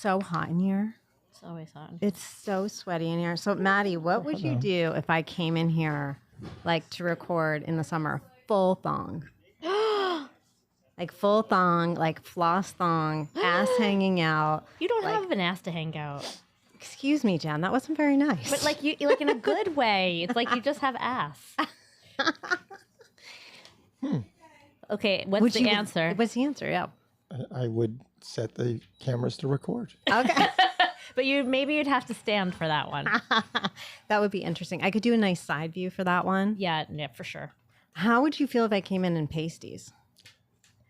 so hot in here. It's always hot. It's so sweaty in here. So, Maddie, what would you do if I came in here, like, to record in the summer? Full thong. Like, full thong, like, floss thong, ass hanging out. You don't like, have an ass to hang out. Excuse me, Jen. That wasn't very nice. But, like, you like in a good way. It's like you just have ass. Okay, what's the answer? What's the answer? Yeah. I would set the cameras to record. Okay. But maybe you'd have to stand for that one. That would be interesting. I could do a nice side view for that one. Yeah, for sure. How would you feel if I came in pasties?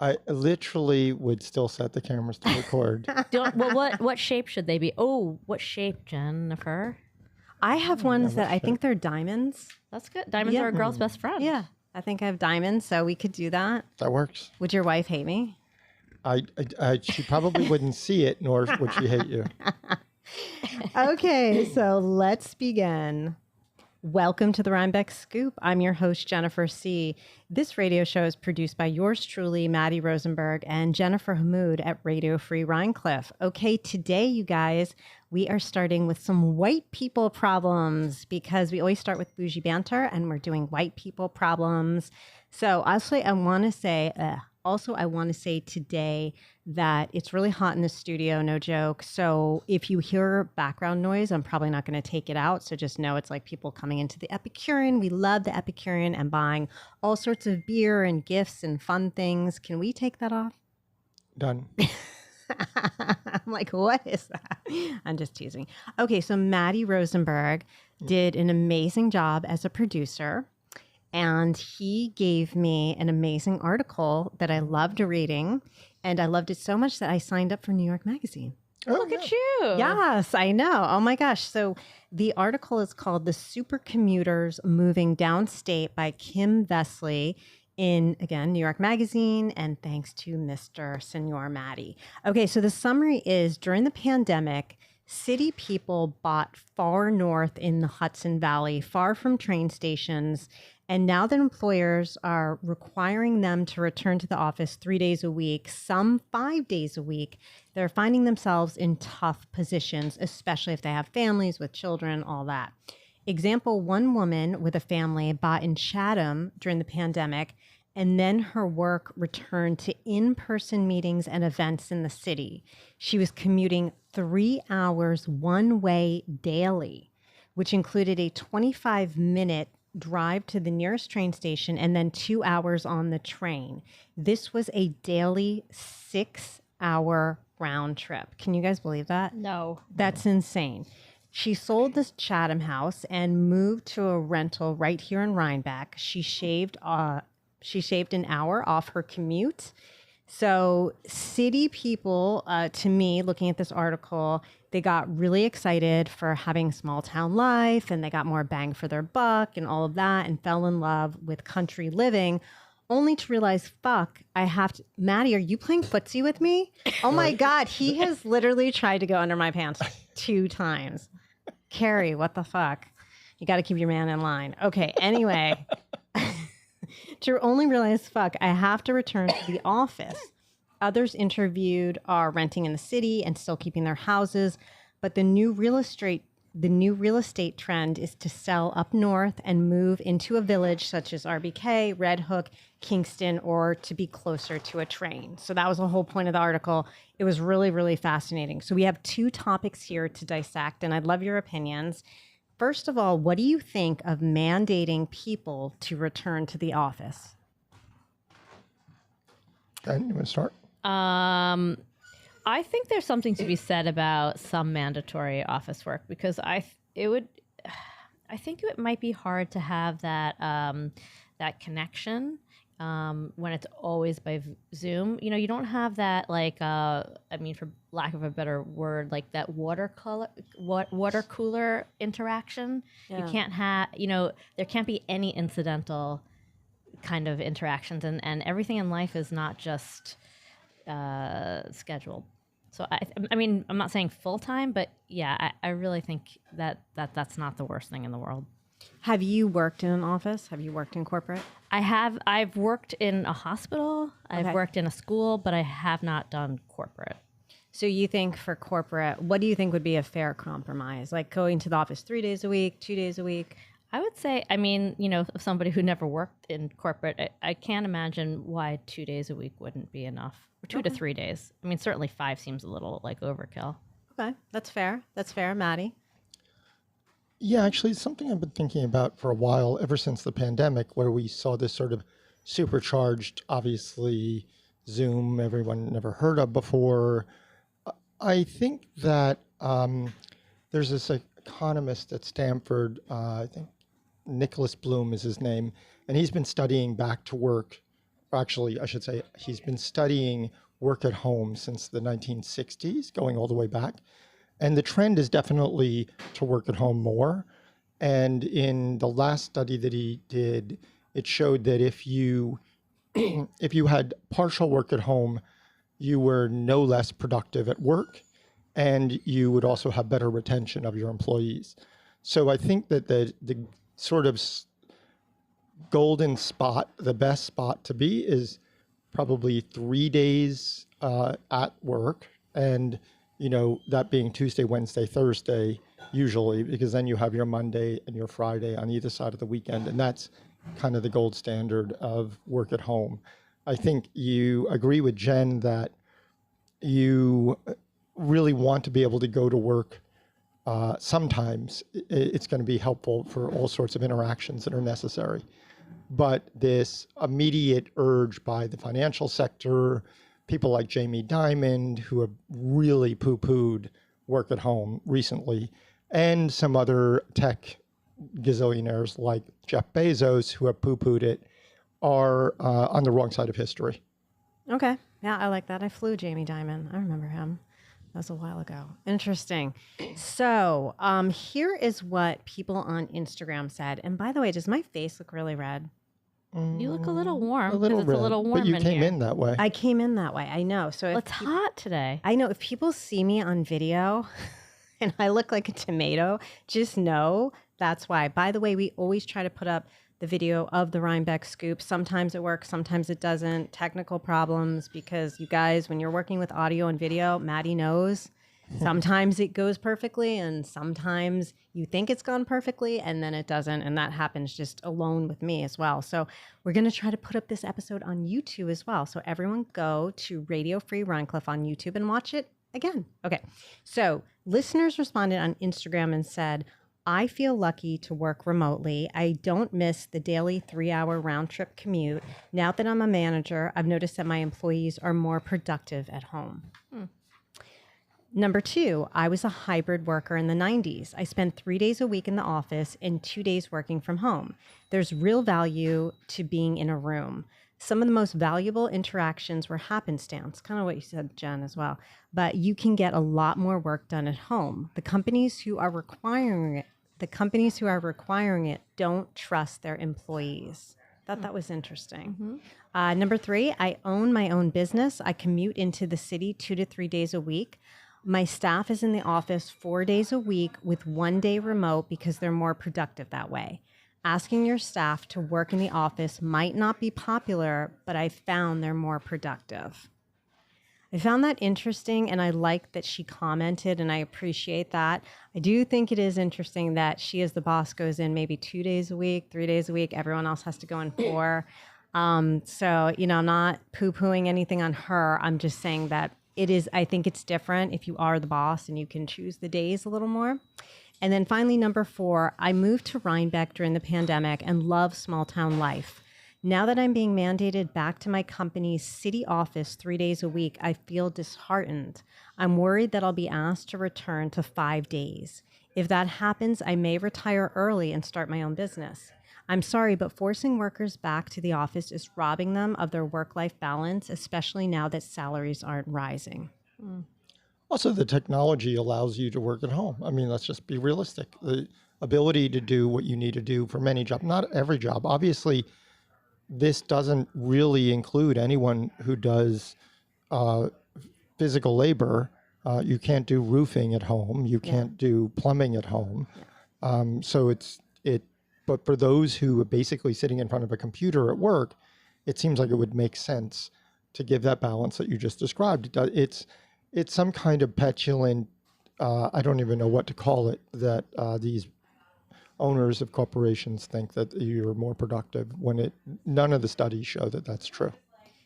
I literally would still set the cameras to record. What shape should they be? Oh, what shape, Jennifer? I have ones that I think they're diamonds. That's good. Diamonds are a girl's best friend. Yeah, I think I have diamonds, so we could do that. That works. Would your wife hate me? She probably wouldn't see it, nor would she hate you. Okay, so let's begin. Welcome to the Rhinebeck Scoop. I'm your host, Jennifer C. This radio show is produced by yours truly, Maddie Rosenberg, and Jennifer Hammoud at Radio Free Rhinecliff. Okay, today, you guys, we are starting with some white people problems because we always start with Boujee Banter, and we're doing white people problems. So honestly, I want to say today that it's really hot in the studio, no joke. So if you hear background noise, I'm probably not going to take it out. So just know it's like people coming into the Epicurean. We love the Epicurean and buying all sorts of beer and gifts and fun things. Can we take that off? Done. I'm like, what is that? I'm just teasing. Okay, so Maddie Rosenberg did an amazing job as a producer. And he gave me an amazing article that I loved reading. And I loved it so much that I signed up for New York Magazine. Look at you. Yes, I know. Oh my gosh. So the article is called The Super Commuters Moving Downstate by Kim Vesley in, again, New York Magazine. And thanks to Mr. Senor Maddie. Okay, so the summary is during the pandemic, city people bought far north in the Hudson Valley, far from train stations. And now that employers are requiring them to return to the office 3 days a week, some 5 days a week, they're finding themselves in tough positions, especially if they have families with children, all that. Example, one woman with a family bought in Chatham during the pandemic, and then her work returned to in-person meetings and events in the city. She was commuting 3 hours one way daily, which included a 25-minute drive to the nearest train station and then 2 hours on the train. This was a daily 6-hour round trip. Can you guys believe that? No. That's insane. She sold this Chatham house and moved to a rental right here in Rhinebeck. She shaved an hour off her commute. So city people, to me, looking at this article, they got really excited for having small town life and they got more bang for their buck and all of that and fell in love with country living, only to realize, Maddie, are you playing footsie with me? Oh my God, he has literally tried to go under my pants 2 times. Carrie, what the fuck? You got to keep your man in line. Okay, anyway. To only realize, I have to return to the office. Others interviewed are renting in the city and still keeping their houses, but the new real estate trend is to sell up north and move into a village such as RBK, Red Hook, Kingston, or to be closer to a train. So that was the whole point of the article. It was really, really fascinating. So we have 2 topics here to dissect, and I'd love your opinions. First of all, what do you think of mandating people to return to the office? You want to start? I think there's something to be said about some mandatory office work because I think it might be hard to have that that connection when it's always by Zoom. You know, you don't have that for lack of a better word, like that water cooler interaction. Yeah. You can't have, there can't be any incidental kind of interactions, and everything in life is not just scheduled. So I mean, I'm not saying full time, but yeah, I really think that's not the worst thing in the world. Have you worked in an office? Have you worked in corporate? I have. I've worked in a hospital. Okay. I've worked in a school, but I have not done corporate. So you think for corporate, what do you think would be a fair compromise? Like going to the office 3 days a week, 2 days a week? I would say, I mean, you know, somebody who never worked in corporate, I can't imagine why 2 days a week wouldn't be enough. Or 2 to 3 days. I mean, certainly 5 seems a little like overkill. Okay, that's fair. That's fair, Maddie. Yeah, actually, it's something I've been thinking about for a while, ever since the pandemic, where we saw this sort of supercharged, obviously, Zoom, everyone never heard of before. I think that there's this economist at Stanford, I think Nicholas Bloom is his name, and he's been studying back to work. Actually, I should say he's been studying work at home since the 1960s, going all the way back. And the trend is definitely to work at home more. And in the last study that he did, it showed that if you if you had partial work at home, you were no less productive at work, and you would also have better retention of your employees. So I think that the sort of golden spot, the best spot to be, is probably 3 days at work, and you know, that being Tuesday, Wednesday, Thursday, usually, because then you have your Monday and your Friday on either side of the weekend, and that's kind of the gold standard of work at home. I think you agree with Jen that you really want to be able to go to work. Sometimes it's going to be helpful for all sorts of interactions that are necessary. But this immediate urge by the financial sector, people like Jamie Dimon, who have really poo-pooed work at home recently, and some other tech gazillionaires like Jeff Bezos, who have poo-pooed it, are on the wrong side of history. Okay. Yeah, I like that. I flew Jamie Dimon. I remember him. That was a while ago. Interesting. So here is what people on Instagram said. And by the way, does my face look really red? You look a little warm. A little it's red, a little warm but you in came here. in that way. I came in that way. I know. So if It's hot today. I know if people see me on video and I look like a tomato, just know that's why. By the way, we always try to put up the video of the Rhinebeck Scoop. Sometimes it works, sometimes it doesn't. Technical problems, because you guys, when you're working with audio and video, Maddie knows. Sometimes it goes perfectly, and sometimes you think it's gone perfectly, and then it doesn't. And that happens just alone with me as well. So we're going to try to put up this episode on YouTube as well. So everyone go to Radio Free Rhinecliff on YouTube and watch it again. Okay. So listeners responded on Instagram and said, I feel lucky to work remotely. I don't miss the daily 3-hour round trip commute. Now that I'm a manager, I've noticed that my employees are more productive at home. Number 2, I was a hybrid worker in the 90s. I spent 3 days a week in the office and 2 days working from home. There's real value to being in a room. Some of the most valuable interactions were happenstance, kind of what you said, Jen, as well. But you can get a lot more work done at home. The companies who are requiring it don't trust their employees. Thought that was interesting. Number 3, I own my own business. I commute into the city 2 to 3 days a week. My staff is in the office 4 days a week with 1 day remote because they're more productive that way. Asking your staff to work in the office might not be popular, but I found they're more productive. I found that interesting, and I like that she commented, and I appreciate that. I do think it is interesting that she, as the boss, goes in maybe 2 days a week, 3 days a week. Everyone else has to go in 4. So, you know, I'm not poo-pooing anything on her. I'm just saying that I think it's different if you are the boss and you can choose the days a little more. And then finally, number 4, I moved to Rhinebeck during the pandemic and love small town life. Now that I'm being mandated back to my company's city office 3 days a week, I feel disheartened. I'm worried that I'll be asked to return to 5 days. If that happens, I may retire early and start my own business. I'm sorry, but forcing workers back to the office is robbing them of their work-life balance, especially now that salaries aren't rising. Also, the technology allows you to work at home. I mean, let's just be realistic. The ability to do what you need to do for many jobs, not every job. Obviously, this doesn't really include anyone who does physical labor. You can't do roofing at home. You can't do plumbing at home. But for those who are basically sitting in front of a computer at work, it seems like it would make sense to give that balance that you just described. it's some kind of petulant, I don't even know what to call it, that these owners of corporations think that you're more productive when none of the studies show that that's true.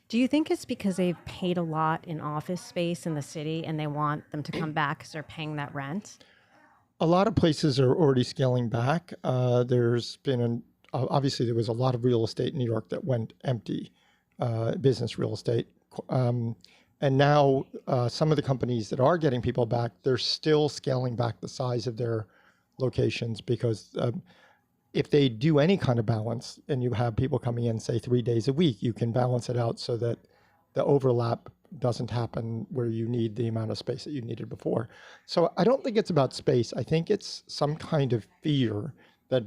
Do you think it's because they've paid a lot in office space in the city and they want them to come back because they're paying that rent? A lot of places are already scaling back. There's been obviously there was a lot of real estate in New York that went empty, business real estate. And now some of the companies that are getting people back, they're still scaling back the size of their locations because if they do any kind of balance and you have people coming in, say 3 days a week, you can balance it out so that the overlap doesn't happen where you need the amount of space that you needed before. So I don't think it's about space. I think it's some kind of fear that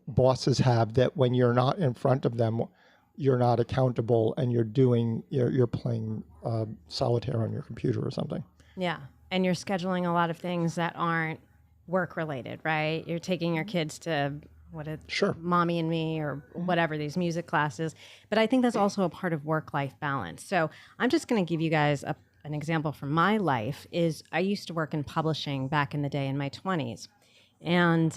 bosses have that when you're not in front of them, you're not accountable and you're playing solitaire on your computer or something. Yeah. And you're scheduling a lot of things that aren't work related, right? You're taking your kids to Sure. Mommy and Me or whatever, these music classes. But I think that's also a part of work-life balance. So I'm just going to give you guys an example from my life is I used to work in publishing back in the day in my 20s. And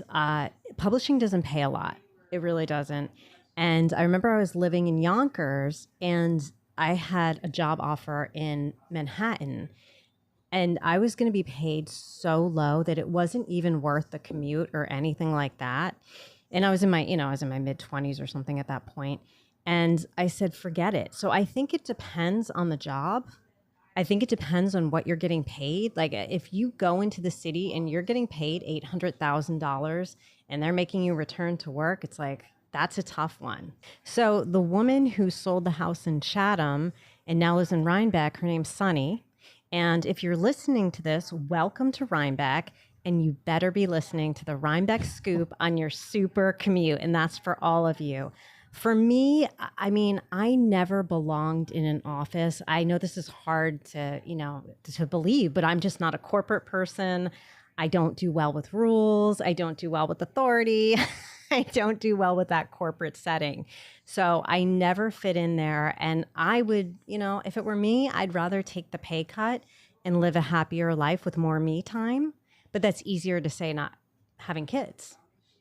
publishing doesn't pay a lot. It really doesn't. And I remember I was living in Yonkers and I had a job offer in Manhattan. And I was going to be paid so low that it wasn't even worth the commute or anything like that. And I was in my mid 20s or something at that point. And I said, forget it. So I think it depends on the job. I think it depends on what you're getting paid. Like if you go into the city and you're getting paid $800,000 and they're making you return to work, it's like, that's a tough one. So the woman who sold the house in Chatham and now lives in Rhinebeck, her name's Sunny. And if you're listening to this, welcome to Rhinebeck. And you better be listening to the Rhinebeck Scoop on your super commute. And that's for all of you. For me, I mean, I never belonged in an office. I know this is hard to believe, but I'm just not a corporate person. I don't do well with rules. I don't do well with authority. I don't do well with that corporate setting. So I never fit in there. And I would, if it were me, I'd rather take the pay cut and live a happier life with more me time. But that's easier to say not having kids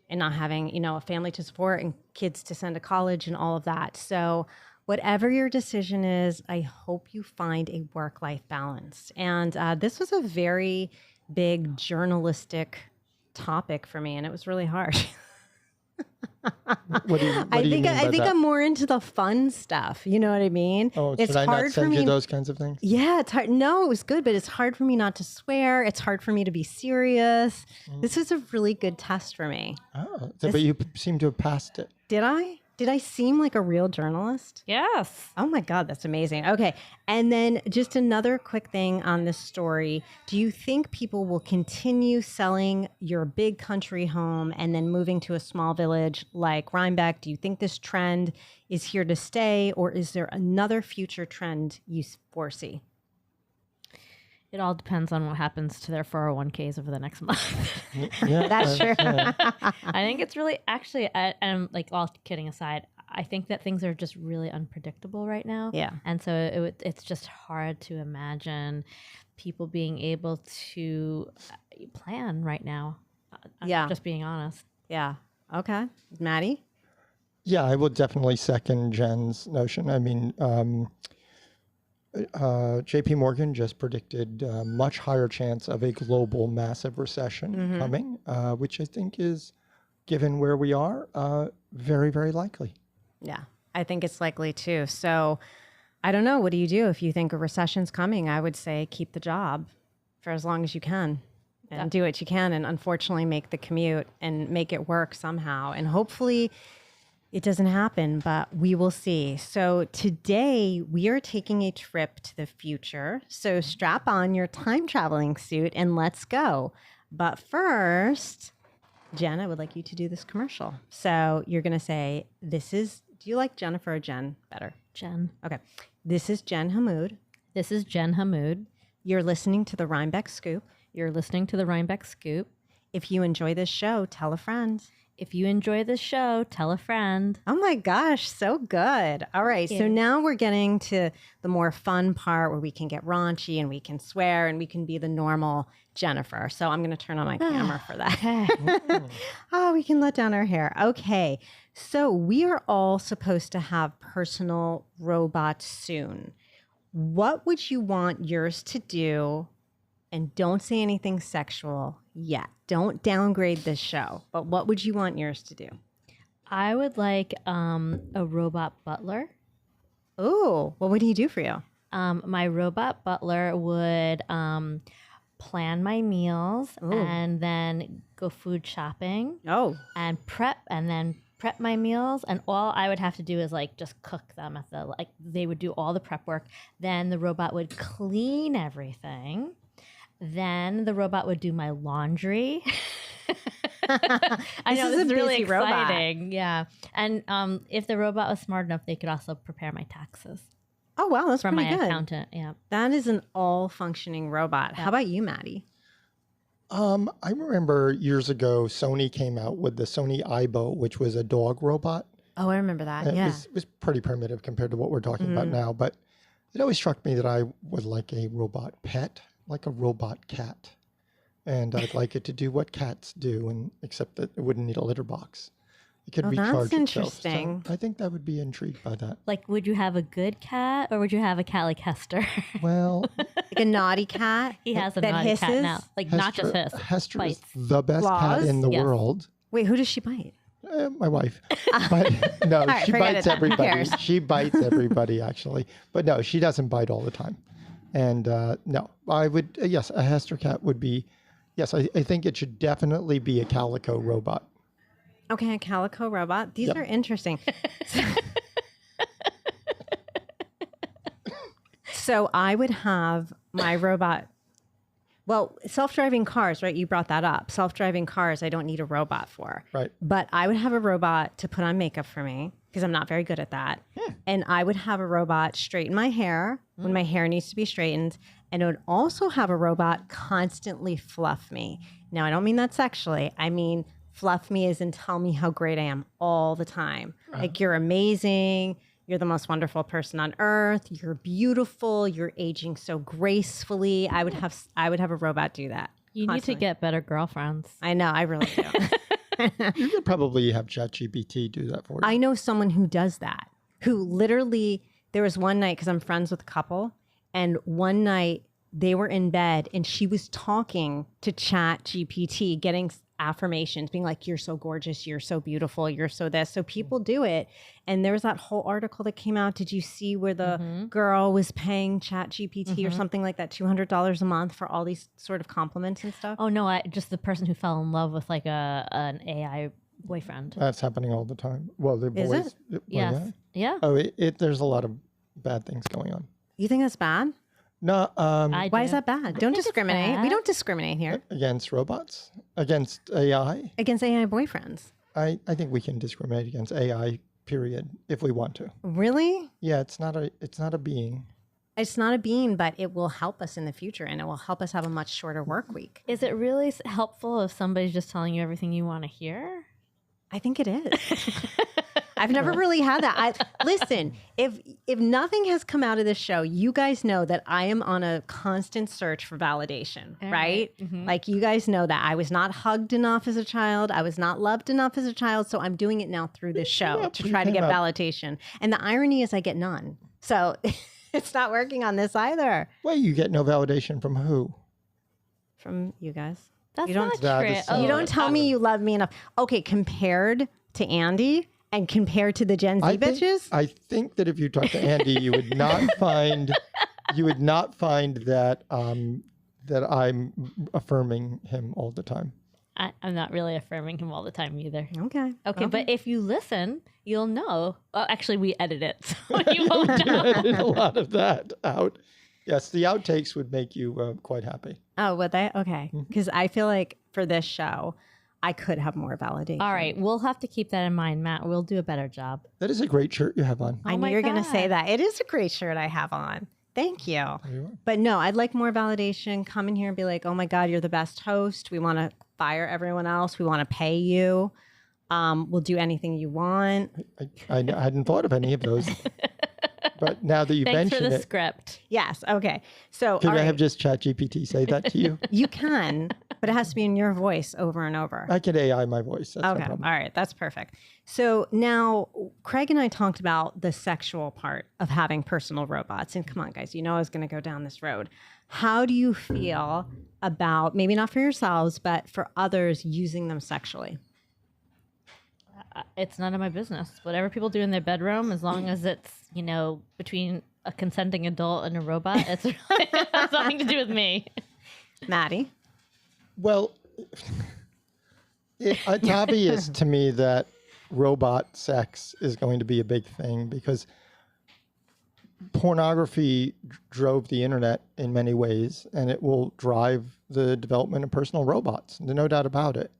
and not having, a family to support and kids to send to college and all of that. So whatever your decision is, I hope you find a work-life balance. And this was a very big journalistic topic for me, and it was really hard. What do you mean by I think that? I'm more into the fun stuff. You know what I mean? Oh, it's should I hard not send for me. you those kinds of things? Yeah, it's hard. No, it was good, but it's hard for me not to swear. It's hard for me to be serious. This is a really good test for me. Oh, but you seem to have passed it. Did I? Did I seem like a real journalist? Yes. Oh my God, that's amazing. Okay. And then just another quick thing on this story. Do you think people will continue selling your big country home and then moving to a small village like Rhinebeck? Do you think this trend is here to stay, or is there another future trend you foresee? It all depends on what happens to their 401ks over the next month. Yeah, That's true. yeah. I think it's really, actually, and like all kidding aside, I think that things are just really unpredictable right now. Yeah. And so it's just hard to imagine people being able to plan right now. I'm Yeah. just being honest. Yeah. Okay. Maddie? Yeah, I would definitely second Jen's notion. I mean, JP Morgan just predicted a much higher chance of a global massive recession coming, which I think is, given where we are, very, very likely. Yeah, I think it's likely too. So I don't know. What do you do if you think a recession's coming? I would say keep the job for as long as you can and do what you can. And unfortunately, make the commute and make it work somehow. And hopefully it doesn't happen, but we will see. So today we are taking a trip to the future. So strap on your time traveling suit and let's go. But first, Jen, I would like you to do this commercial. So you're going to say, do you like Jennifer or Jen better? Jen. Okay. This is Jen Hammoud. This is Jen Hammoud. You're listening to the Rhinebeck Scoop. You're listening to the Rhinebeck Scoop. If you enjoy this show, tell a friend. If you enjoy this show, tell a friend. Oh my gosh, so good. All right, so now we're getting to the more fun part where we can get raunchy and we can swear and we can be the normal Jennifer. So I'm going to turn on my camera for that. Oh, we can let down our hair. Okay, so we are all supposed to have personal robots soon. What would you want yours to do? And don't say anything sexual yet. Don't downgrade this show. But what would you want yours to do? I would like a robot butler. Oh, what would he do for you? My robot butler would plan my meals and then go food shopping. Oh, And prep my meals, and all I would have to do is like just cook them they would do all the prep work. Then the robot would clean everything. Then the robot would do my laundry. I know This this is a is really busy robot. exciting. Yeah. And if the robot was smart enough, they could also prepare my taxes oh wow, that's from pretty my good. accountant. Yeah. That is an all-functioning robot. How about you, Maddie? I remember years ago, Sony came out with the Sony Aibo, which was a dog robot. Oh, I remember that. It Yeah. was pretty primitive compared to what we're talking about now, but it always struck me that I would like a robot pet, like a robot cat. And I'd like it to do what cats do, and except that it wouldn't need a litter box. It could Oh, that's recharge itself. interesting. So I think that would be intrigued by that. Like, would you have a good cat or would you have a cat like Hester? Well, Like a naughty cat. He has a that naughty cat hisses? now. Like, not just his. Hester is bites. the best cat Claws? in the Yes. world. Wait, who does she bite? My wife. But no, right, she forget bites it then. Who everybody. cares? She bites everybody, actually. But no, she doesn't bite all the time. And no, I would, yes, a Hester cat would be, yes, I think it should definitely be a calico robot. Okay, a calico robot. These Yep. are interesting. So I would have my robot. Well, self-driving cars, right? You brought that up. Self-driving cars, I don't need a robot for. Right. But I would have a robot to put on makeup for me because I'm not very good at that. And I would have a robot straighten my hair when my hair needs to be straightened. And I would also have a robot constantly fluff me. Now, I don't mean that sexually. I mean, fluff me as in tell me how great I am all the time. Like, you're amazing. You're the most wonderful person on earth. You're beautiful. You're aging so gracefully. I would have a robot do that. You need to constantly. get better girlfriends. I know. I really do. You could probably have ChatGPT do that for you. I know someone who does that, who literally, there was one night, because I'm friends with a couple, and one night they were in bed and she was talking to Chat GPT, getting affirmations, being like, you're so gorgeous, you're so beautiful, you're so this. So people do it. And there was that whole article that came out. Did you see where the girl was paying Chat GPT or something like that, $200 a month for all these sort of compliments and stuff? Oh, no, just the person who fell in love with like an AI boyfriend. That's happening all the time. Well, the Is boys. Well, Yes. Yeah. Oh, there's a lot of bad things going on. You think that's bad? No, I Why do. is that bad? Don't think it's discriminate. We bad. don't discriminate here against robots, against AI. against AI boyfriends. I think we can discriminate against AI, period, if we want to. Really? Yeah, it's not a being. It's not a being, but it will help us in the future and it will help us have a much shorter work week. Is it really helpful if somebody's just telling you everything you want to hear? I think it is. I've never really had that. Listen, if nothing has come out of this show, you guys know that I am on a constant search for validation, right? Like, you guys know that I was not hugged enough as a child. I was not loved enough as a child. So I'm doing it now through this show to try to get validation. And the irony is I get none. So it's not working on this either. Well, you get no validation from who? From you guys. That's You don't- not That true. is so- You don't tell me you love me enough. Okay, compared to Andy and compared to the Gen Z bitches, I think that if you talk to Andy, you would not find that that I'm affirming him all the time. I'm not really affirming him all the time either. okay. Okay, but if you listen, you'll know. Well, actually, we edit it, so you won't You know. edit a lot of that out. Yes, the outtakes would make you quite happy. Oh, would they? Okay. Because I feel like for this show, I could have more validation. All right, we'll have to keep that in mind, Matt. We'll do a better job. That is a great shirt you have on. I Oh knew my you were going to say God. that. It is a great shirt I have on. Thank you. You are. But no, I'd like more validation. Come in here and be like, oh my God, you're the best host. We want to fire everyone else. We want to pay you. We'll do anything you want. I hadn't thought of any of those. But now that you Thanks for mention the it, script. Yes. Okay. So could all I right. have just ChatGPT say that to you? You can, but it has to be in your voice over and over. I could AI my voice. That's no Okay. problem. All right. That's perfect. So now Craig and I talked about the sexual part of having personal robots. And come on, guys, you know I was going to go down this road. How do you feel about, maybe not for yourselves, but for others using them sexually? It's none of my business. Whatever people do in their bedroom, as long as it's, between a consenting adult and a robot, it has nothing to do with me. Maddie? Well, it's obvious to me that robot sex is going to be a big thing because pornography drove the internet in many ways, and it will drive the development of personal robots. No doubt about it.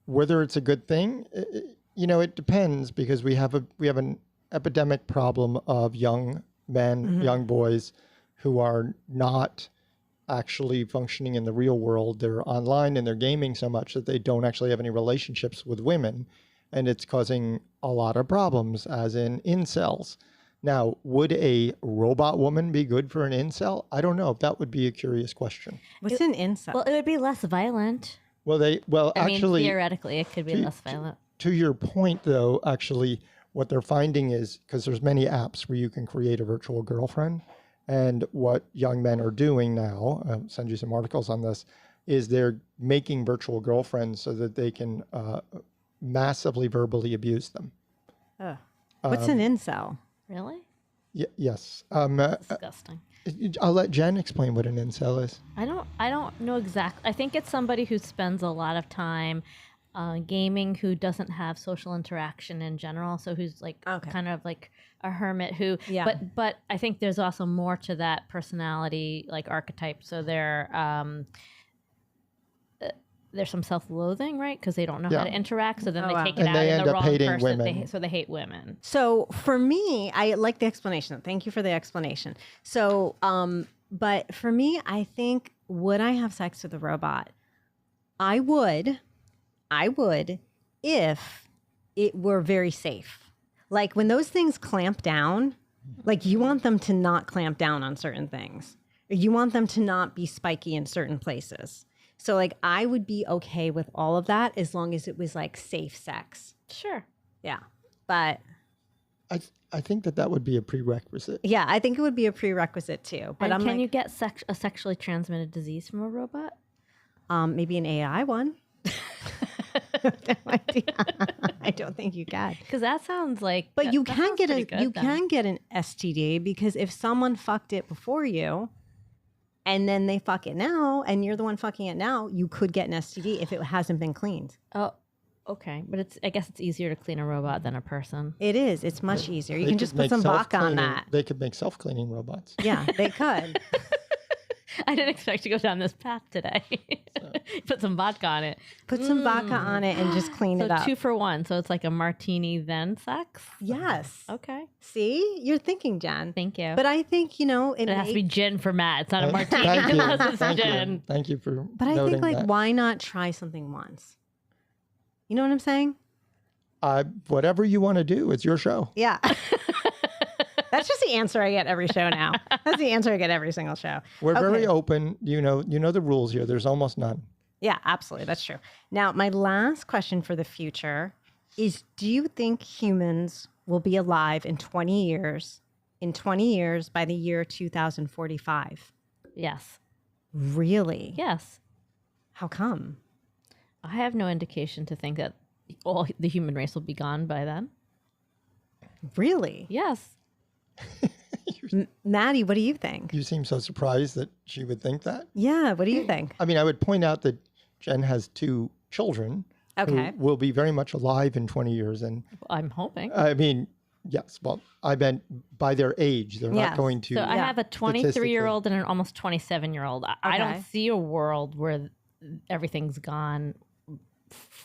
Whether it's a good thing, it depends because we have an epidemic problem of young men, young boys who are not actually functioning in the real world. They're online and they're gaming so much that they don't actually have any relationships with women. And it's causing a lot of problems, as in incels. Now, would a robot woman be good for an incel? I don't know. That would be a curious question. What's an incel? Well, it would be less violent. Actually, theoretically, it could be less violent. To your point, though, actually, what they're finding is, because there's many apps where you can create a virtual girlfriend, and what young men are doing now, I'll send you some articles on this, is they're making virtual girlfriends so that they can massively verbally abuse them. What's an incel? Really? Yes. Disgusting. I'll let Jen explain what an incel is. I don't know exactly. I think it's somebody who spends a lot of time gaming, who doesn't have social interaction in general. So who's like kind of like a hermit who, but I think there's also more to that personality, like archetype. So there's some self-loathing, right? Because they don't know how to interact. So then they take it and out they in end the up wrong hating person. women. So they hate women. So for me, I like the explanation. Thank you for the explanation. So, but for me, I think, would I have sex with a robot? I would if it were very safe. Like when those things clamp down, like you want them to not clamp down on certain things. Or you want them to not be spiky in certain places. So like I would be okay with all of that as long as it was like safe sex. Sure. Yeah. But I think that would be a prerequisite. yeah, I think it would be a prerequisite too. But And can you get a sexually transmitted disease from a robot? Maybe an AI one. No idea. I don't think you can. Because that sounds like. But you that can sounds get pretty good then. can get an STD because if someone fucked it before you, and then they fuck it now, and you're the one fucking it now, you could get an STD if it hasn't been cleaned. Oh, okay. But I guess it's easier to clean a robot than a person. It is. It's much easier. You They can could just put make some vodka on self-cleaning- that. They could make self-cleaning robots. Yeah, they could. I didn't expect to go down this path today. Put some vodka on it. Put some vodka on it and just clean it So up. 2 for 1. So it's like a martini then sex. Yes. Okay. See, you're thinking, Jen. Thank you. But I think it has to be gin for Matt. It's not a martini Thank you. unless it's Thank gin. you. Thank you for But I noting think that. why not try something once? You know what I'm saying? Whatever you want to do, it's your show. Yeah. That's just the answer I get every show now. That's the answer I get every single show. We're Okay. very open. You know the rules here. There's almost none. Yeah, absolutely. That's true. Now, my last question for the future is, do you think humans will be alive in 20 years, by the year 2045? Yes. Really? Yes. How come? I have no indication to think that all the human race will be gone by then. Really? Yes. Maddie, what do you think? You seem so surprised that she would think that. Yeah, what do you think? I mean, I would point out that Jen has 2 children Okay. who will be very much alive in 20 years. And I'm hoping. I mean, yes, well, I meant by their age. They're Yes. not going to. So I have a 23-year-old and an almost 27-year-old. I Okay. don't see a world where everything's gone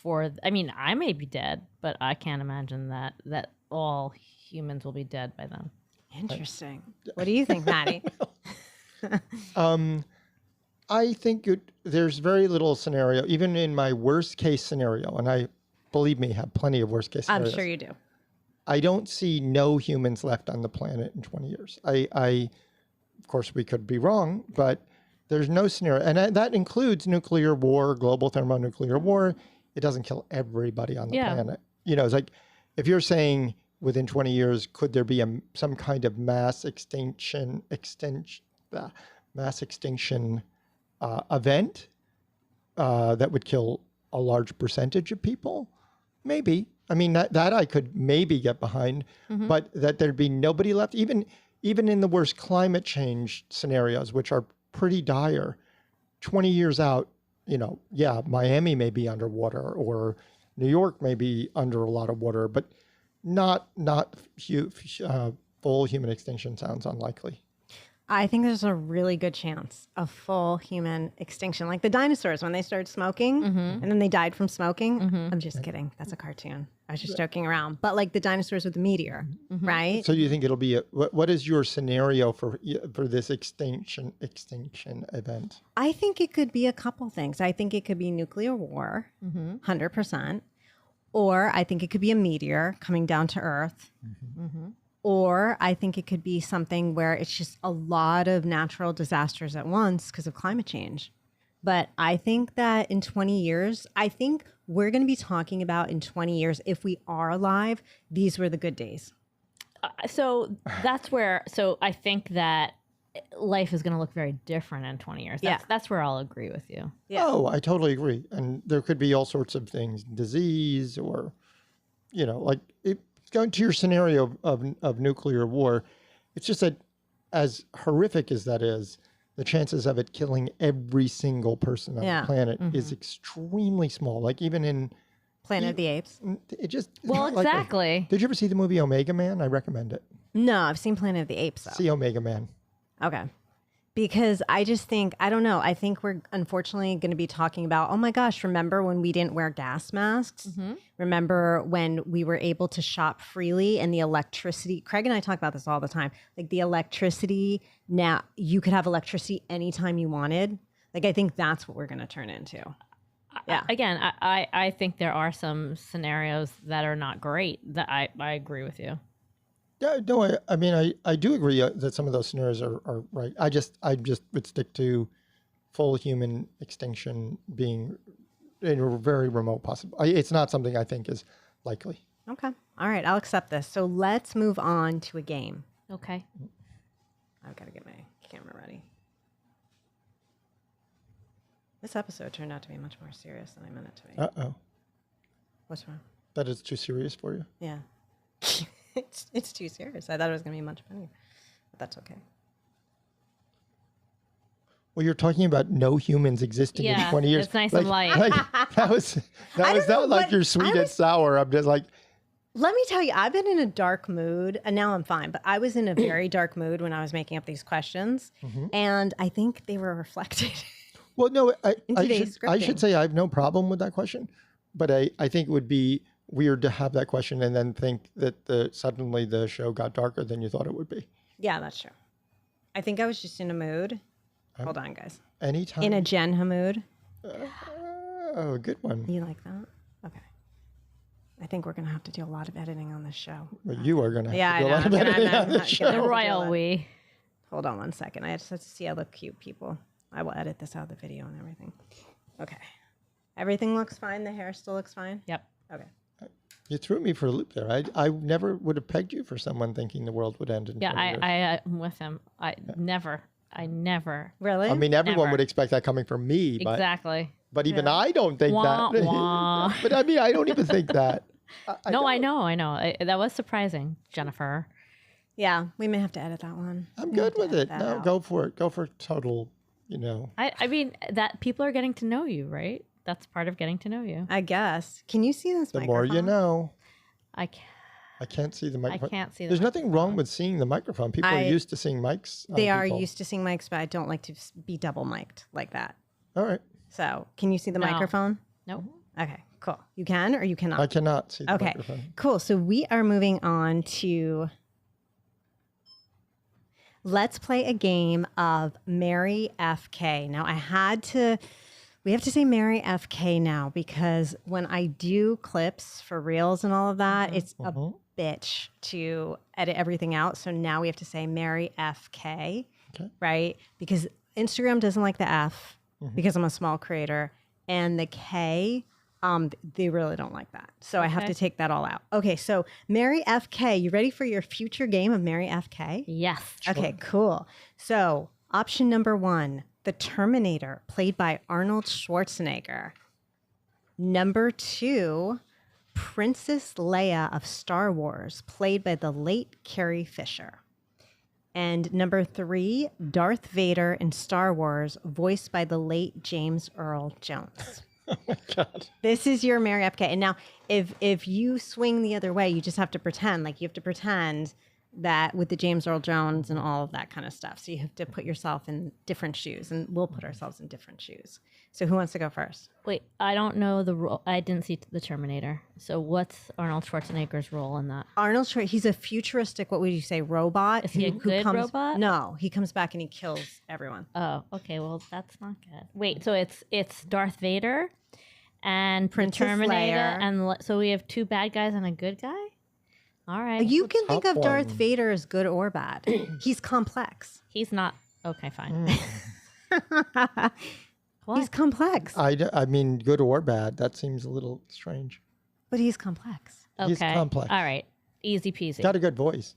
I may be dead, but I can't imagine that all humans will be dead by then. Interesting. What do you think, Maddie? I think there's very little scenario, even in my worst case scenario, and I, believe me, have plenty of worst case I'm scenarios. sure you do. I don't see no humans left on the planet in 20 years. Of course, we could be wrong, but there's no scenario. And that includes nuclear war, global thermonuclear war. It doesn't kill everybody on the planet. You know, it's like, if you're saying within 20 years, could there be some kind of mass extinction event that would kill a large percentage of people? Maybe. I mean, that I could maybe get behind, but that there'd be nobody left, even in the worst climate change scenarios, which are pretty dire, 20 years out, you know, yeah, Miami may be underwater or New York may be under a lot of water, but not full human extinction sounds unlikely. I think there's a really good chance of full human extinction. Like the dinosaurs, when they started smoking and then they died from smoking. I'm just kidding. That's a cartoon. I was just joking around. But like the dinosaurs with the meteor, right? So you think it'll be what is your scenario for this extinction event? I think it could be a couple things. I think it could be nuclear war, 100%. Or I think it could be a meteor coming down to Earth. Or I think it could be something where it's just a lot of natural disasters at once because of climate change. But I think that in 20 years, I think we're going to be talking about in 20 years, if we are alive, these were the good days. So that's where, so I think that life is going to look very different in 20 years. That's where I'll agree with you. Yeah. Oh, I totally agree. And there could be all sorts of things, disease or, you know, like going to your scenario of nuclear war. It's just that as horrific as that is, the chances of it killing every single person on the planet is extremely small. Like even in Planet of the Apes. It just Well, exactly. Did you ever see the movie Omega Man? I recommend it. No, I've seen Planet of the Apes though. See Omega Man. Okay. Because I just think, I don't know, I think we're unfortunately going to be talking about, oh my gosh, remember when we didn't wear gas masks? Remember when we were able to shop freely and the electricity, Craig and I talk about this all the time, like the electricity, now you could have electricity anytime you wanted. Like, I think that's what we're going to turn into. Yeah. Again, I think there are some scenarios that are not great. That I agree with you. Yeah, no, I mean, I do agree that some of those scenarios are right. I just would stick to full human extinction being a very remote possible. It's not something I think is likely. Okay. All right. I'll accept this. So let's move on to a game. Okay. I've got to get my camera ready. This episode turned out to be much more serious than I meant it to be. Uh-oh. What's wrong? That is too serious for you? Yeah. It's too serious. I thought it was going to be much funnier, but that's okay. Well, you're talking about no humans existing in 20 years. It's nice and light. Like, that was not like your sweet and sour. I'm just like. Let me tell you, I've been in a dark mood, and now I'm fine. But I was in a very dark mood when I was making up these questions, and I think they were reflected. Well, no, I scripting. should say I have no problem with that question, but I think it would be weird to have that question and then think that suddenly the show got darker than you thought it would be. Yeah, that's true. I think I was just in a mood. Hold on, guys. Anytime. In a Jenha mood. Oh, good one. You like that? Okay. I think we're going to have to do a lot of editing on this show. Well, you are going to have to do a I lot of know. editing I'm on the not show. gonna The do royal it. we. Hold on one second. I just have to see I look cute, people. I will edit this out of the video and everything. Okay. Everything looks fine. The hair still looks fine? Yep. Okay. You threw me for a loop there. I never would have pegged you for someone thinking the world would end in 20 years. I'm with him. I never. Really? I mean, everyone Never. would expect that coming from me, but Exactly. even I don't think Wah, that. wah. But I mean, I don't even think that. I know. That was surprising, Jennifer. Yeah, we may have to edit that one. I'm good with it. that No, out. go for it. Go for total, I mean, that people are getting to know you, right? That's part of getting to know you. I guess. Can you see this the microphone? more you know. I can't. I can't see the microphone. can't see the There's nothing wrong with seeing the microphone. People are used to seeing mics. They are people. used to seeing mics, but I don't like to be double mic'd like that. All right. So, can you see the No. microphone? Nope. Okay, cool. You can or you cannot? I cannot see the Okay, microphone. cool. So we are moving on to Let's play a game of Mary FK. Now, we have to say Mary FK now because when I do clips for Reels and all of that, it's a bitch to edit everything out. So now we have to say Mary FK, right? Because Instagram doesn't like the F because I'm a small creator, and the K, they really don't like that. So I have to take that all out. Okay, so Mary FK, you ready for your future game of Mary FK? Yes. Okay, cool. So option number 1, the Terminator, played by Arnold Schwarzenegger. Number 2, Princess Leia of Star Wars, played by the late Carrie Fisher. And number 3, Darth Vader in Star Wars, voiced by the late James Earl Jones. Oh my God. This is your Mary FK. And now, if you swing the other way, you just have to pretend. Like, you have to pretend that with the James Earl Jones and all of that kind of stuff. So you have to put yourself in different shoes, and we'll put ourselves in different shoes. So who wants to go first? Wait, I don't know the role. I didn't see the Terminator. So what's Arnold Schwarzenegger's role in that? Arnold Schwarzenegger, he's a futuristic, what would you say, robot? Is he a good robot? No, he comes back and he kills everyone. Oh, okay. Well, that's not good. Wait, so it's Darth Vader and Princess the Terminator, Leia. and so we have 2 bad guys and a good guy? All right. You can think of tough Darth one. Vader as good or bad. He's complex. He's not. Okay, fine. What? He's complex, I mean, good or bad, that seems a little strange. but he's complex. Okay. He's complex. All right. Easy peasy. Got a good voice.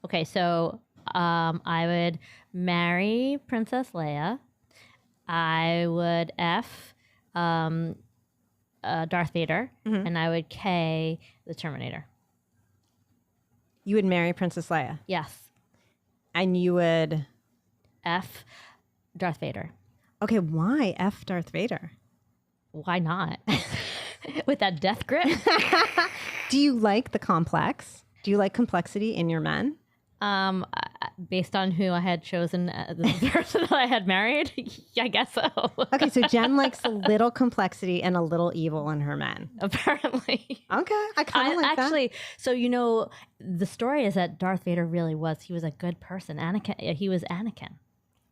Okay, so I would marry Princess Leia. I would F Darth Vader, and I would K the Terminator. You would marry Princess Leia, Yes. and you would. F Darth Vader. Okay, why F Darth Vader? Why not? With that death grip? Do you like the complex? Do you like complexity in your men? Based on who I had chosen, the person I had married, I guess so. Okay, so Jen likes a little complexity and a little evil in her men. Apparently. Okay, I kind of like actually, so the story is that Darth Vader really he was a good person. He was Anakin.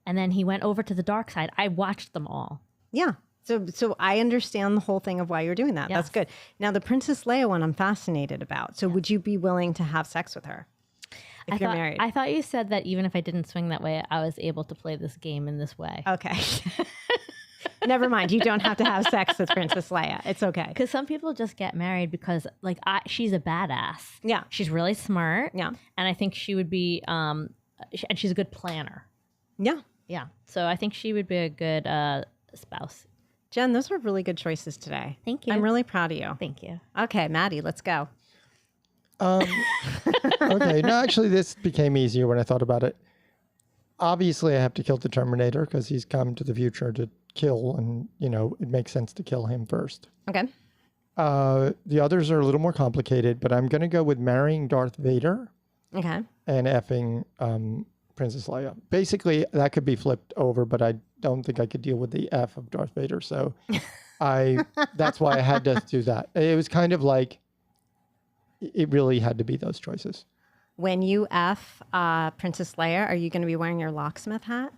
And then he went over to the dark side. I watched them all. that. Yeah. So I understand the whole thing of why you're doing that. Yes. That's good. Now, the Princess Leia one I'm fascinated about. So would you be willing to have sex with her if you're married? I thought you said that even if I didn't swing that way, I was able to play this game in this way. Okay. Never mind. You don't have to have sex with Princess Leia. It's okay. Because some people just get married because, she's a badass. Yeah. She's really smart. Yeah. And I think she would be, and she's a good planner. Yeah. Yeah. So I think she would be a good spouse. Jen, those were really good choices today. Thank you. I'm really proud of you. Thank you. Okay, Maddie, let's go. Okay, no, actually, this became easier when I thought about it. Obviously, I have to kill the Terminator because he's come to the future to kill, and, it makes sense to kill him first. Okay. The others are a little more complicated, but I'm going to go with marrying Darth Vader Okay. and effing Princess Leia. Basically, that could be flipped over, but I don't think I could deal with the F of Darth Vader. So that's why I had to do that. It was kind of like, it really had to be those choices. When you F Princess Leia, are you going to be wearing your locksmith hat?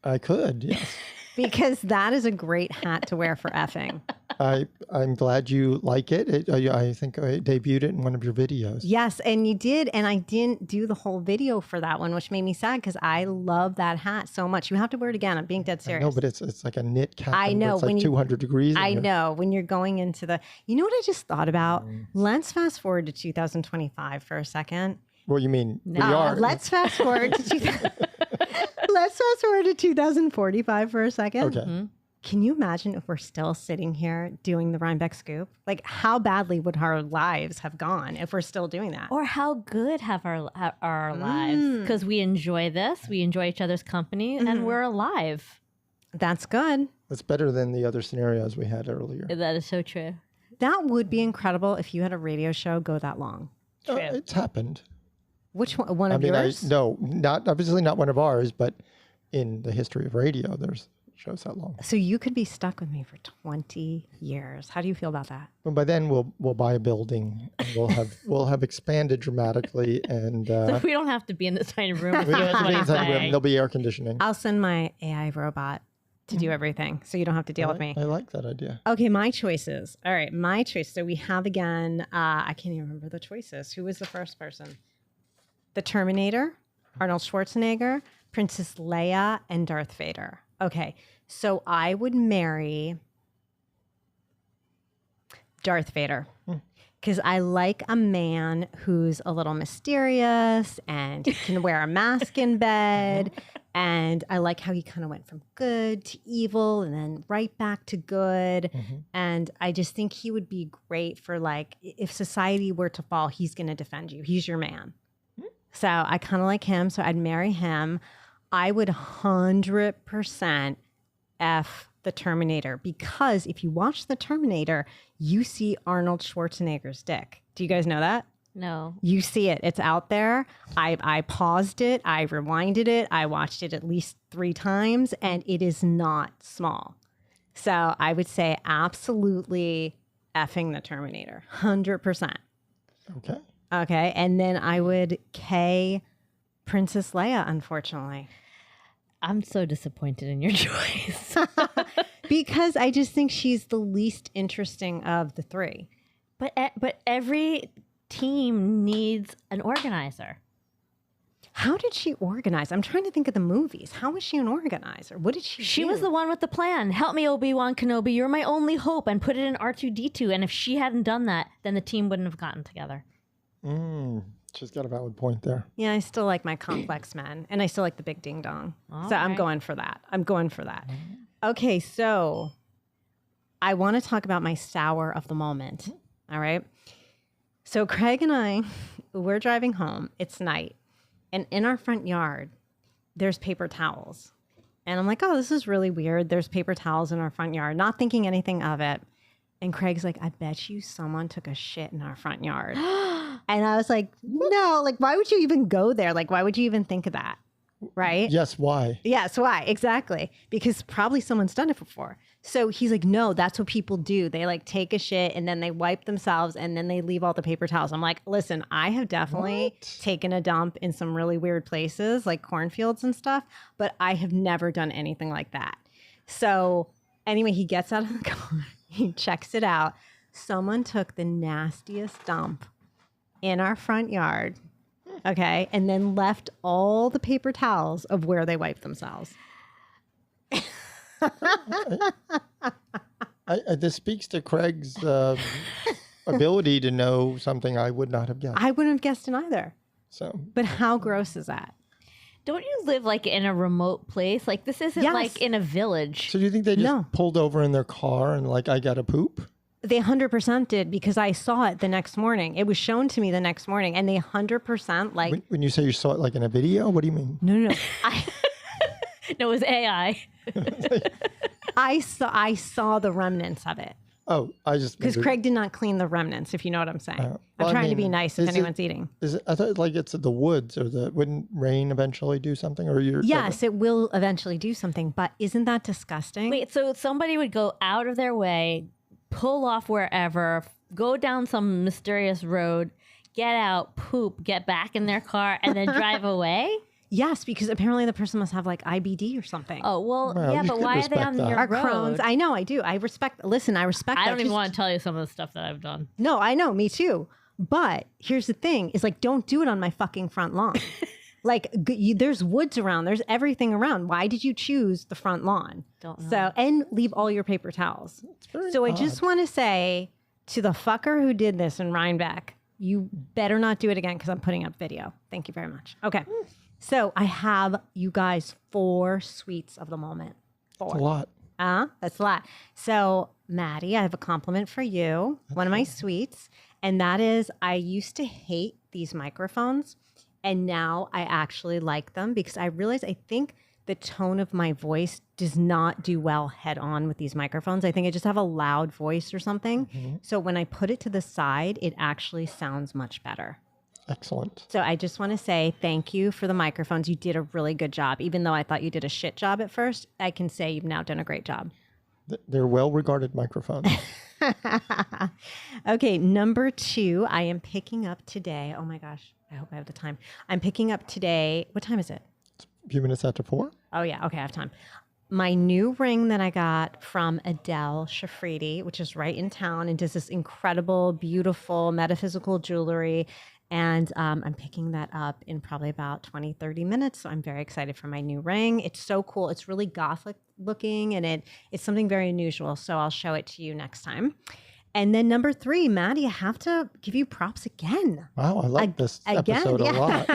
I could, yes. Because that is a great hat to wear for effing. I'm glad you like it. I think I debuted it in one of your videos. Yes, and you did. And I didn't do the whole video for that one, which made me sad because I love that hat so much. You have to wear it again. I'm being dead serious. No, but it's like a knit cap. I know. It's like 200 degrees. I know. When you're going into the... You know what I just thought about? Let's fast forward to 2025 for a second. Well, you mean we are. Let's fast forward to let's fast forward to 2045 for a second. Okay. Mm-hmm. Can you imagine if we're still sitting here doing the Rhinebeck Scoop? Like, how badly would our lives have gone if we're still doing that? Or how good have our lives? Because we enjoy this, we enjoy each other's company, and we're alive. That's good. That's better than the other scenarios we had earlier. That is so true. That would be incredible if you had a radio show go that long. It's happened. Which one? One I of mean, yours? not obviously not one of ours, but in the history of radio, there's shows that long. So you could be stuck with me for 20 years. How do you feel about that? But by then we'll buy a building and we'll have expanded dramatically and So we don't have to be in this tiny room. we don't have to be inside the room. There'll be air conditioning. I'll send my AI robot to do everything so you don't have to deal with me. I like that idea. Okay, my choices. All right, my choice. So we have again, I can't even remember the choices. Who was the first person? The Terminator, Arnold Schwarzenegger, Princess Leia, and Darth Vader. Okay, so I would marry Darth Vader because I like a man who's a little mysterious and can wear a mask in bed. And I like how he kind of went from good to evil and then right back to good. And I just think he would be great for like, if society were to fall, he's going to defend you. He's your man. So I kind of like him. So I'd marry him. I would 100% F the Terminator because if you watch the Terminator, you see Arnold Schwarzenegger's dick. Do you guys know that? No. You see it. It's out there. I paused it. I rewinded it. I watched it at least 3 times, and it is not small. So I would say absolutely effing the Terminator. 100%. Okay. Okay. And then I would K Princess Leia, unfortunately. I'm so disappointed in your choice. Because I just think she's the least interesting of the 3. But every team needs an organizer. How did she organize? I'm trying to think of the movies. How was she an organizer? What did she do? She was the one with the plan. Help me, Obi-Wan Kenobi. You're my only hope. And put it in R2-D2. And if she hadn't done that, then the team wouldn't have gotten together. She's got a valid point there. Yeah, I still like my complex men. And I still like the big ding dong. So I'm going for that. Okay, so I want to talk about my sour of the moment. All right. So Craig and I, we're driving home. It's night. And in our front yard, there's paper towels. And I'm like, oh, this is really weird. There's paper towels in our front yard, not thinking anything of it. And Craig's like, I bet you someone took a shit in our front yard. And I was like, no, like, why would you even go there? Like, why would you even think of that? Right? Yes, why? Yes, why? Exactly. Because probably someone's done it before. So he's like, no, that's what people do. They like take a shit and then they wipe themselves and then they leave all the paper towels. I'm like, listen, I have definitely taken a dump in some really weird places like cornfields and stuff, but I have never done anything like that. So anyway, he gets out of the car, he checks it out. Someone took the nastiest dump in our front yard, okay, and then left all the paper towels of where they wiped themselves. This speaks to Craig's ability to know something I would not have guessed. I wouldn't have guessed it either. So, but how gross is that? Don't you live like in a remote place? Like this isn't like in a village. So do you think they just pulled over in their car and like, I got to poop? They 100% did because I saw it the next morning. It was shown to me the next morning, and they 100% like. When you say you saw it like in a video, what do you mean? No. No, it was AI. I saw the remnants of it. Oh, I just because Craig did not clean the remnants. If you know what I'm saying, I'm trying to be nice if anyone's eating. Is it? I thought like it's the woods or wouldn't rain eventually do something or you're? Yes, it will eventually do something. But isn't that disgusting? Wait, so somebody would go out of their way, pull off wherever, go down some mysterious road, get out, poop, get back in their car, and then drive away? Yes, because apparently the person must have like IBD or something. Oh, well yeah, but why are they on your road? Crohn's. I know, I do. I respect that. I don't even want to tell you some of the stuff that I've done. No, I know, me too. But here's the thing, is like, don't do it on my fucking front lawn. Like, there's woods around, there's everything around. Why did you choose the front lawn? Don't know. So, and leave all your paper towels. So odd. I just want to say to the fucker who did this in Rhinebeck, you better not do it again because I'm putting up video. Thank you very much. Okay. So I have you guys 4 sweets of the moment. 4. That's a lot. That's a lot. So Maddie, I have a compliment for you. One of my sweets. And that is, I used to hate these microphones. And now I actually like them because I realize I think the tone of my voice does not do well head on with these microphones. I think I just have a loud voice or something. So when I put it to the side, it actually sounds much better. Excellent. So I just want to say thank you for the microphones. You did a really good job. Even though I thought you did a shit job at first, I can say you've now done a great job. They're well-regarded microphones. Okay, number 2, I am picking up today. Oh my gosh, I hope I have the time. I'm picking up today. What time is it? A few minutes after 4. Oh yeah, okay, I have time. My new ring that I got from Adele Shafridi, which is right in town and does this incredible, beautiful metaphysical jewelry. And I'm picking that up in probably about 20, 30 minutes. So I'm very excited for my new ring. It's so cool. It's really gothic looking and it's something very unusual. So I'll show it to you next time. And then number 3, Maddie, I have to give you props again. Wow, I like this episode a lot.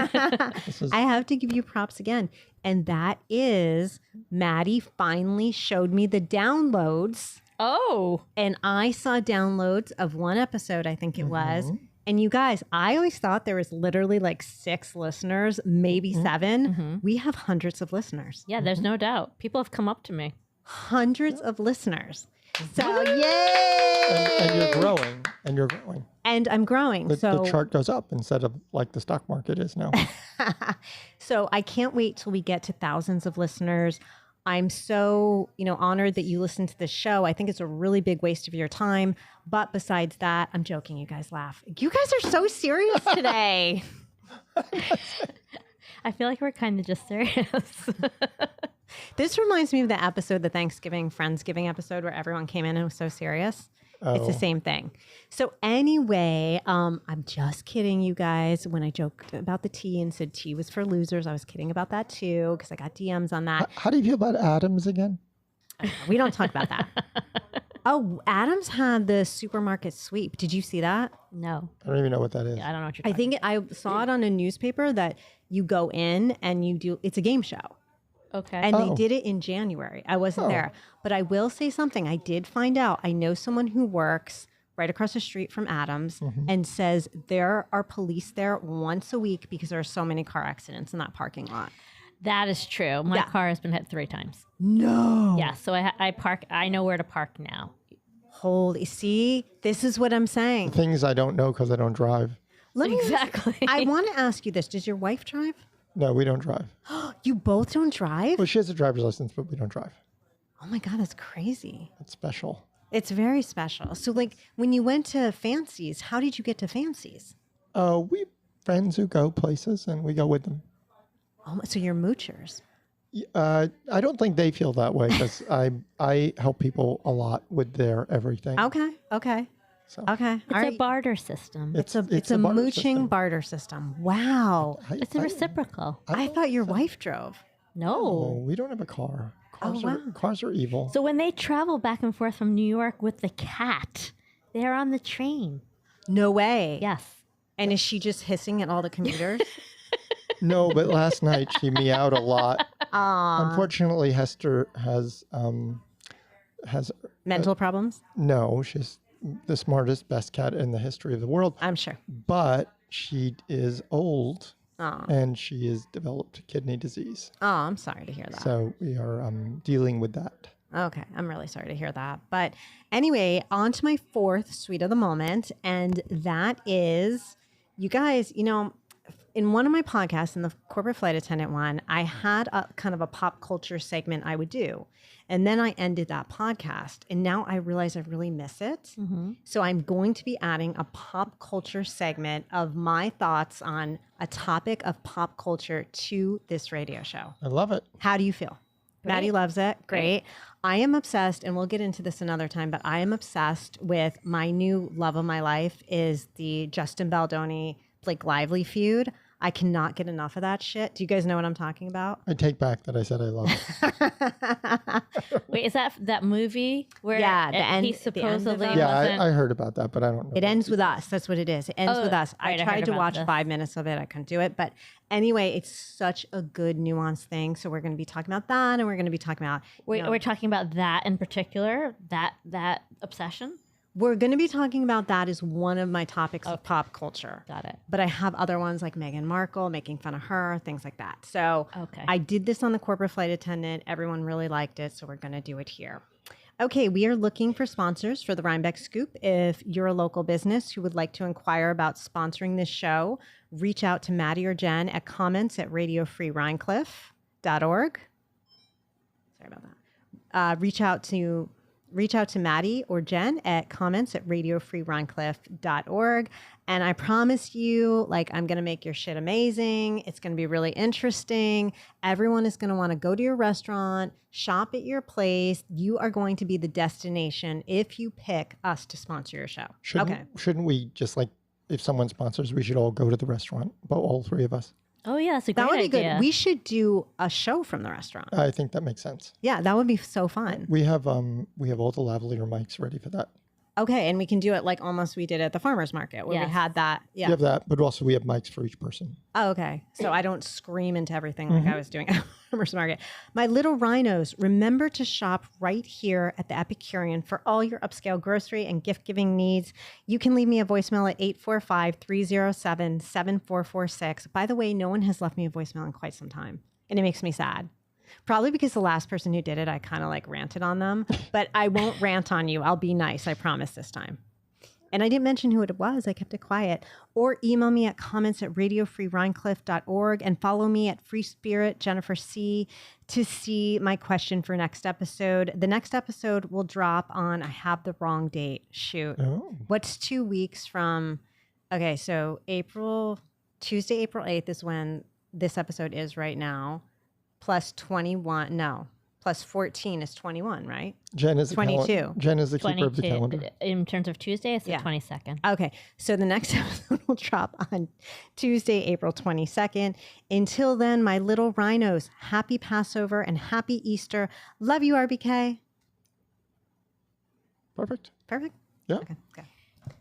I have to give you props again. And that is Maddie finally showed me the downloads. Oh. And I saw downloads of one episode, I think it was. And you guys, I always thought there was literally like 6 listeners, maybe 7. We have hundreds of listeners. Yeah, there's no doubt. People have come up to me. Hundreds of listeners. So yay! And you're growing. And you're growing. And I'm growing. The So chart goes up instead of like the stock market is now. So I can't wait till we get to thousands of listeners. I'm so, honored that you listen to this show. I think it's a really big waste of your time. But besides that, I'm joking. You guys laugh. You guys are so serious today. I feel like we're kind of just serious. This reminds me of the episode, the Thanksgiving Friendsgiving episode where everyone came in and was so serious. It's the same thing. So anyway, I'm just kidding, you guys. When I joked about the tea and said tea was for losers, I was kidding about that too because I got DMs on that. How do you feel about Adams again? We don't talk about that. Oh, Adams had the supermarket sweep. Did you see that? No. I don't even know what that is. Yeah, I don't know what you're I talking think I saw it on a newspaper that you go in and you do, it's a game show. Okay. And they did it in January. I wasn't there. But I will say something. I did find out. I know someone who works right across the street from Adams and says there are police there once a week because there are so many car accidents in that parking lot. That is true. My car has been hit 3 times. No. Yeah, so I park. I know where to park now. Holy, see, this is what I'm saying. Things I don't know because I don't drive. Exactly. I want to ask you this. Does your wife drive? No, we don't drive. You both don't drive? Well, she has a driver's license, but we don't drive. Oh my God, that's crazy. It's special. It's very special. So like when you went to Fancies, how did you get to Fancies? We friends who go places and we go with them. Oh, so you're moochers. I don't think they feel that way because I help people a lot with their everything. Okay. So Okay. It's a barter system. It's a barter mooching system. barter system. Wow. It's a reciprocal. I thought your wife drove. Oh, No. we don't have a car. wow. Cars are evil. So when they travel back and forth from New York with the cat, they're on the train. No way. Yes. And is she just hissing at all the commuters? No, but last night she meowed a lot. Unfortunately, Hester has Mental problems? no. She's the smartest, best cat in the history of the world. I'm sure. But she is old Oh. and she has developed kidney disease. Oh, I'm sorry to hear that. So we are dealing with that. Okay, I'm really sorry to hear that. But anyway, on to my 4th sweet of the moment. And that is, you guys, in one of my podcasts, in the corporate flight attendant one, I had a kind of a pop culture segment I would do. And then I ended that podcast. And now I realize I really miss it. So I'm going to be adding a pop culture segment of my thoughts on a topic of pop culture to this radio show. I love it. How do you feel? Maddie loves it. Great. I am obsessed, and we'll get into this another time, but I am obsessed with my new love of my life is the Justin Baldoni, Blake Lively feud. I cannot get enough of that shit. Do you guys know what I'm talking about? I take back that I said I love it. Wait, is that movie where Yeah, the end- he the end of supposedly it. Yeah, wasn't? I heard about that, but I don't know. It ends with us. That's what it is. It ends Oh, with us. right, I I tried heard to about watch this. 5 minutes of it. I couldn't do it. But anyway, it's such a good nuanced thing. So we're going to be talking about that, and we're going to be talking about... Wait, we're talking about that in particular? That obsession? We're going to be talking about that as one of my topics of pop culture. Got it. But I have other ones like Meghan Markle, making fun of her, things like that. So Okay. I did this on the corporate flight attendant. Everyone really liked it. So we're going to do it here. Okay, we are looking for sponsors for the Rhinebeck Scoop. If you're a local business who would like to inquire about sponsoring this show, reach out to Maddie or Jen at comments@radiofreerhinecliff.org. Sorry about that. Reach out to Maddie or Jen at comments@radiofreerhinecliff.org. And I promise you, like, I'm going to make your shit amazing. It's going to be really interesting. Everyone is going to want to go to your restaurant, shop at your place. You are going to be the destination if you pick us to sponsor your show. Shouldn't we just, like, if someone sponsors, we should all go to the restaurant, but all three of us? Oh, yeah, that's a great That would be idea. good. We should do a show from the restaurant. I think that makes sense. Yeah, that would be so fun. We have all the lavalier mics ready for that. Okay, and we can do it like almost we did at the farmer's market where we Yes. had that. Yeah. We have that, but also we have mics for each person. Oh, okay. So I don't scream into everything like I was doing at the farmer's market. My little rhinos, remember to shop right here at the Epicurean for all your upscale grocery and gift-giving needs. You can leave me a voicemail at 845-307-7446. By the way, no one has left me a voicemail in quite some time, and it makes me sad. Probably because the last person who did it, I kind of like ranted on them, but I won't rant on you. I'll be nice. I promise this time. And I didn't mention who it was. I kept it quiet. Or email me at comments@radiofreerhinecliff.org and follow me at Free Spirit Jennifer C to see my question for next episode. The next episode will drop on, I have the wrong date. Shoot. Oh. What's 2 weeks from, okay, so Tuesday, April 8th is when this episode is right now. Plus 14 is 21, right? Jen is 22. Jen is the keeper of the 22. calendar. In terms of Tuesday, it's Yeah. the 22nd. Okay, so the next episode will drop on Tuesday, April 22nd. Until then, my little rhinos, happy Passover and happy Easter. Love you, RBK. Perfect. Perfect? Yeah. Okay, go.